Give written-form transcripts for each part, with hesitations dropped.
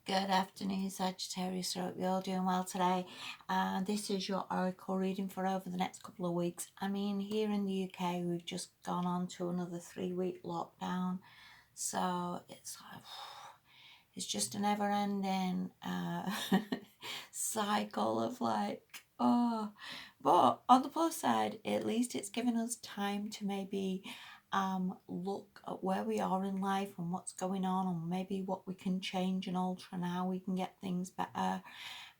Good afternoon, Sagittarius. I hope you're all doing well today. This is your oracle reading for over the next couple of weeks. I mean, here in the UK, we've just gone on to another 3-week lockdown. So it's like, it's just a never-ending cycle of like, oh. But on the plus side, at least it's given us time to maybe look at where we are in life and what's going on, and maybe what we can change and alter and how we can get things better.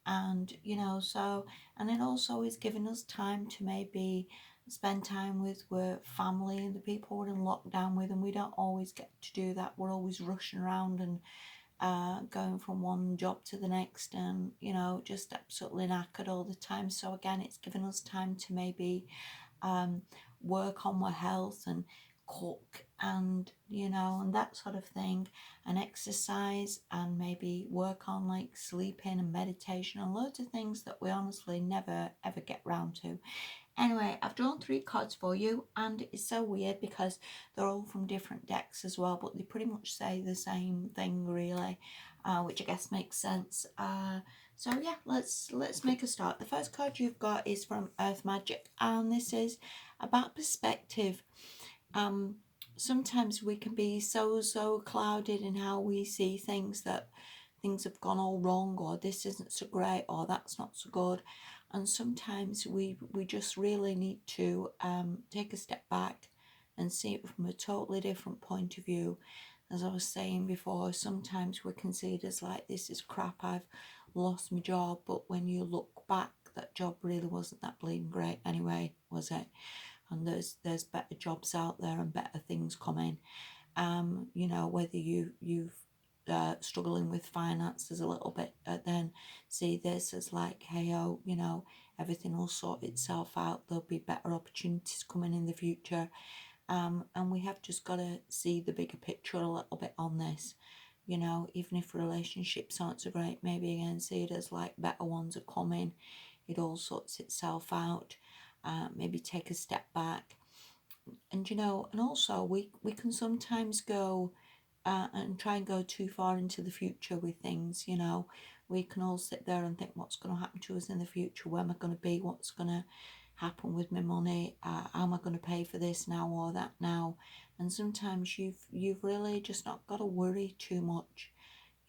And so, and it also is giving us time to maybe spend time with family and the people we're in lockdown with, and we don't always get to do that. We're always rushing around and going from one job to the next, and just absolutely knackered all the time. So again, it's given us time to maybe um, work on my health and cook and and that sort of thing, and exercise, and maybe work on like sleeping and meditation and loads of things that we honestly never ever get round to. Anyway, I've drawn 3 cards for you, and it's so weird because they're all from different decks as well, but they pretty much say the same thing really, which I guess makes sense. So yeah, let's make a start. The first card you've got is from Earth Magic, and this is about perspective. Um, Sometimes we can be so clouded in how we see things, that things have gone all wrong, or this isn't so great, or that's not so good. And sometimes we just really need to take a step back and see it from a totally different point of view. As I was saying before, sometimes we can see it as like, this is crap, I've lost my job, but when you look back, that job really wasn't that bleeding great anyway, was it? And there's better jobs out there and better things coming. Whether you've struggling with finances a little bit, then see this as like, hey, oh, everything will sort itself out. There'll be better opportunities coming in the future. And we have just got to see the bigger picture a little bit on this. Even if relationships aren't so great, maybe again see it as like better ones are coming. It all sorts itself out. Maybe take a step back. And also we can sometimes go and try and go too far into the future with things. We can all sit there and think, what's going to happen to us in the future? Where am I going to be? What's going to happen with my money? How am I going to pay for this now or that now? And sometimes you've really just not got to worry too much.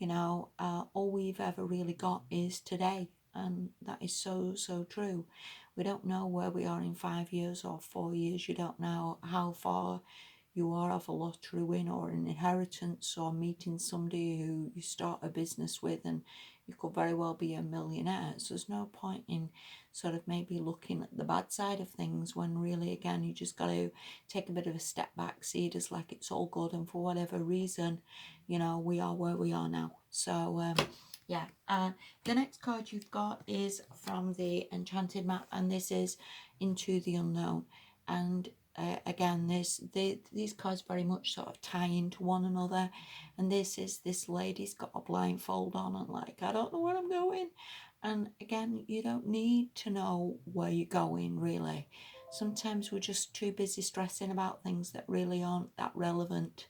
All we've ever really got is today, and that is so true. We don't know where we are in 5 years or 4 years. You don't know how far you are off a lottery win or an inheritance, or meeting somebody who you start a business with, and you could very well be a millionaire. So there's no point in sort of maybe looking at the bad side of things, when really, again, you just got to take a bit of a step back, see it as like it's all good, and for whatever reason, we are where we are now. So yeah, the next card you've got is from the Enchanted Map, and this is Into the Unknown. And again, these cards very much sort of tie into one another. And this lady's got a blindfold on, and like, I don't know where I'm going. And again, you don't need to know where you're going, really. Sometimes we're just too busy stressing about things that really aren't that relevant.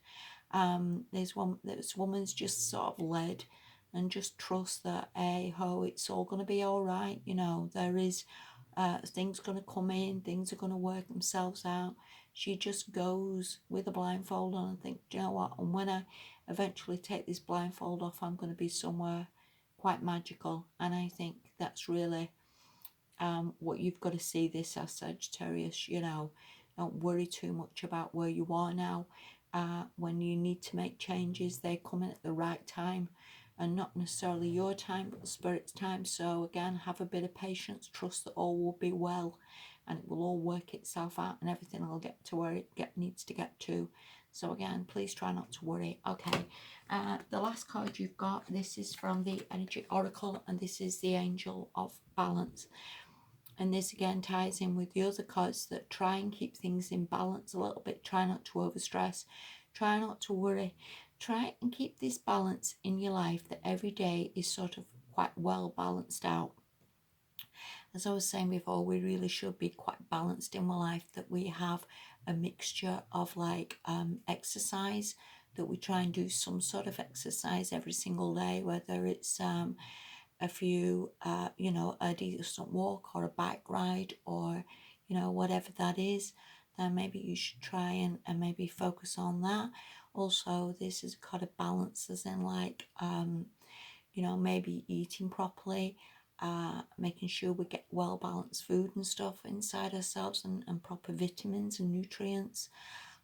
This woman's just sort of led, and just trust that, hey ho, it's all going to be all right. There is things going to come in, things are going to work themselves out. She just goes with a blindfold on and think, do you know what? And when I eventually take this blindfold off, I'm going to be somewhere quite magical. And I think that's really what you've got to see this as, Sagittarius. Don't worry too much about where you are now. When you need to make changes, they come in at the right time, and not necessarily your time, but the Spirit's time. So again, have a bit of patience, trust that all will be well, and it will all work itself out, and everything will get to where it needs to get to. So again, please try not to worry. Okay, the last card you've got, this is from the Energy Oracle, and this is the Angel of Balance. And this again ties in with the other cards that try and keep things in balance a little bit. Try not to overstress. Try not to worry. Try and keep this balance in your life, that every day is sort of quite well balanced out. As I was saying before, we really should be quite balanced in our life, that we have a mixture of like exercise, that we try and do some sort of exercise every single day, whether it's a few, a decent walk or a bike ride or, whatever that is, then maybe you should try and maybe focus on that. Also, this is kind of balance, as in like, maybe eating properly, making sure we get well balanced food and stuff inside ourselves and proper vitamins and nutrients.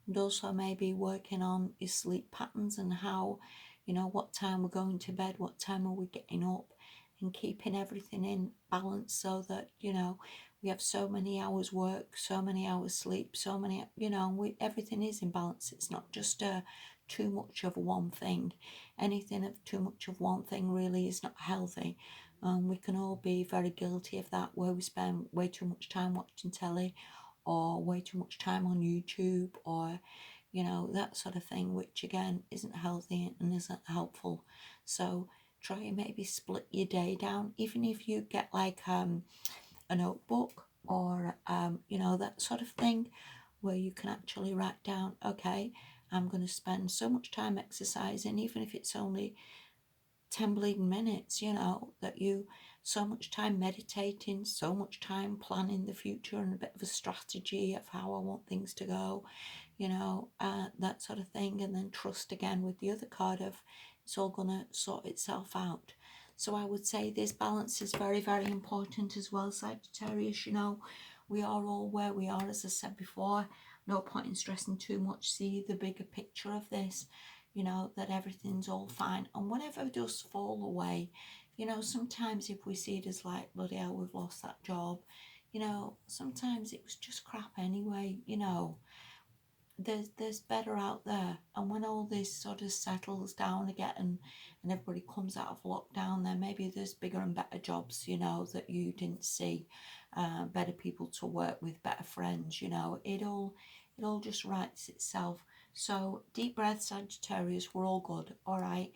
And also maybe working on your sleep patterns and how, what time we're going to bed, what time are we getting up, and keeping everything in balance so that, we have so many hours work, so many hours sleep, so many, everything is in balance. It's not just too much of one thing. Anything of too much of one thing really is not healthy. We can all be very guilty of that, where we spend way too much time watching telly or way too much time on YouTube or, that sort of thing, which again isn't healthy and isn't helpful. So try and maybe split your day down, even if you get like a notebook or, that sort of thing, where you can actually write down, okay, I'm going to spend so much time exercising, even if it's only 10 bleeding minutes, that you, so much time meditating, so much time planning the future and a bit of a strategy of how I want things to go, that sort of thing. And then trust again with the other card of it's all going to sort itself out. So I would say this balance is very, very important as well, Sagittarius. We are all where we are, as I said before. No point in stressing too much. See the bigger picture of this, that everything's all fine. And whatever does fall away, sometimes if we see it as like, bloody hell, we've lost that job, sometimes it was just crap anyway, there's better out there. And when all this sort of settles down again and everybody comes out of lockdown, then maybe there's bigger and better jobs, that you didn't see, better people to work with, better friends, it all just rights itself. So deep breath, Sagittarius, we're all good, all right.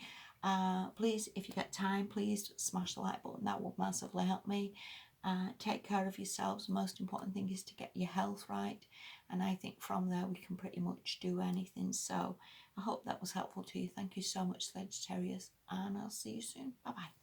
Please, if you get time, please smash the like button. That would massively help me. Take care of yourselves. The most important thing is to get your health right, and I think from there we can pretty much do anything. So I hope that was helpful to you. Thank you so much, Sagittarius, and I'll see you soon. Bye bye.